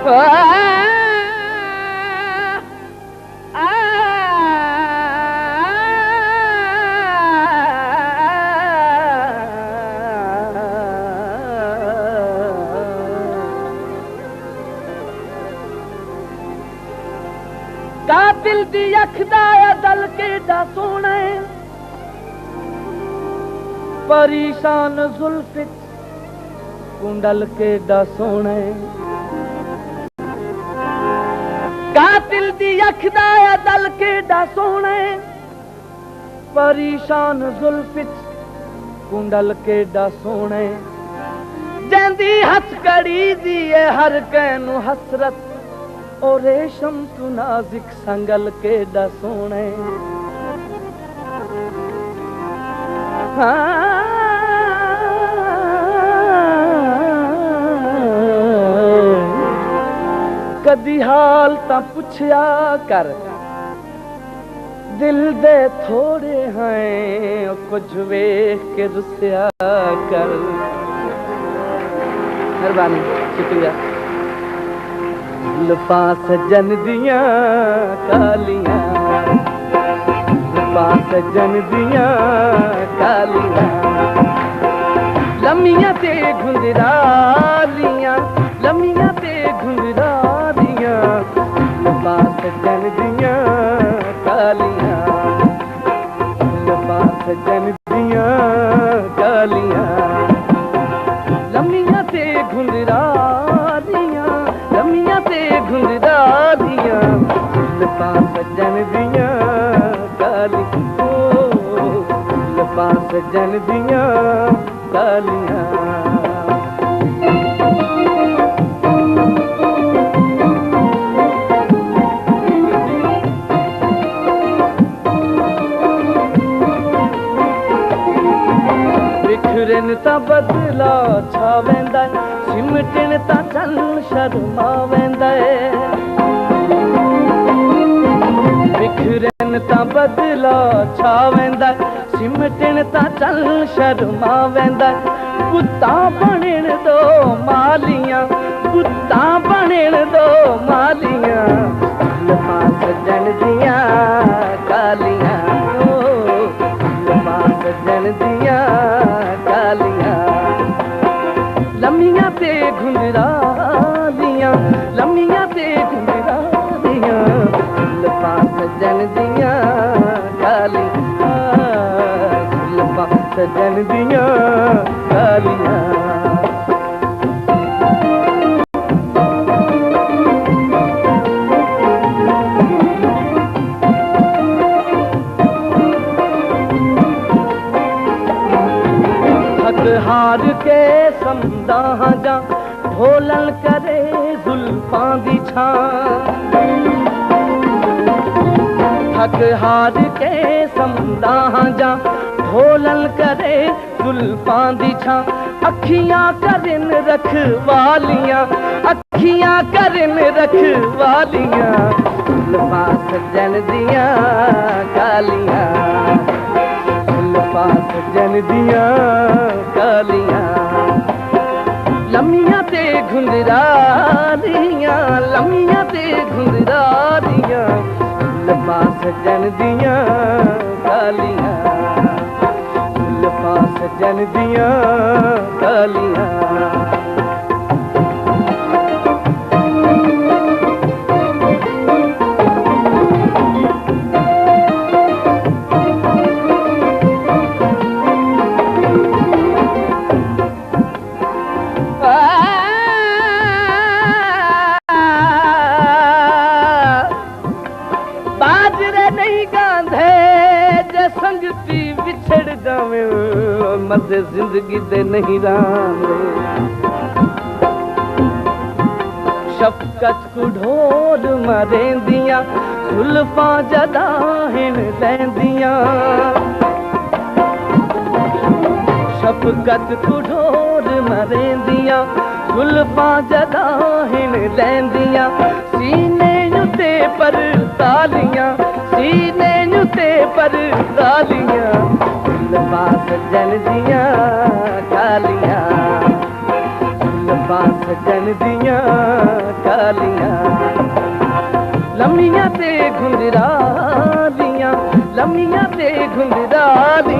कातिल दी अखदा दल के दा सोने परेशान जुल्फित कुंडल के दा सोने कातिल दी अखदा दल के दा सोने परेशान जुल्फित कुंडल के दा सोने जंदी हथकड़ी दी हर कैनु हसरत और रेशम तू नाजिक संगल के दा सोने कदी हाल ता पुछया कर दिल दे थोड़े हैं कुछ वेख के रुसया कर। मेहरबानी शुक्रिया। जुल्फा सजन दिया कालियां जुल्फा सजन दिया कालियां लम्मियां ते घुंघरालियां लम्मियां ते घुंघरालियां जुल्फा सजन दिया कालियां जुल्फा सजन दिया कालियां लम्मियां ते घुंघरालियां लम्मियां ते घुंघरालियां जुल्फा सजन दिया कालियां जुल्फा सजन दिया कालियां। बिखरन ता बदला छावेंदा सिमटन ता चल शर्मावेंदा बिखरन ता बदला छावेंदा सिमटन ता चल शर्मावेंदा पुत्ता बनन दो मालियां पुत्ता बनन दो मालियां जुल्फा सजन दिया कालियां जुल्फा सजन दिया कालियां लम्मियां ते घुंघरालियां लम्मियां ते घुंघरालियां जुल्फा सजन दिया कालियां जुल्फा सजन दिया कालियां। हार के समदा जा ढोलन करे जुल्फां दी छां थक हार के समदा जा ढोलन करे जुल्फां दी छां अखियां करन रखवालियां अखियां करन रखवालियां जुल्फा सजन दिया कालियां जुल्फा सजन दिया कालियां लम्मियां ते घुंघरालियां लम्मियां ते घुंघरालियां जुल्फा सजन दिया कालियां जुल्फा सजन दिया कालियां। मज़े जिंदगी दे नहीं रांदे शफकत को ढोल मरेंदियां जुल्फां जदा हिन लैंदियां शफकत को ढोल मरेंदियां जुल्फां जदा हिन लैंदियां सीने ते पर तालियां सीने ते पर तालियां जुल्फा सजन दिया कालियां जुल्फा सजन दिया घुंघरालियां लम्मियां ते घुंघरालियां लम्मियां ते घुंघरालियां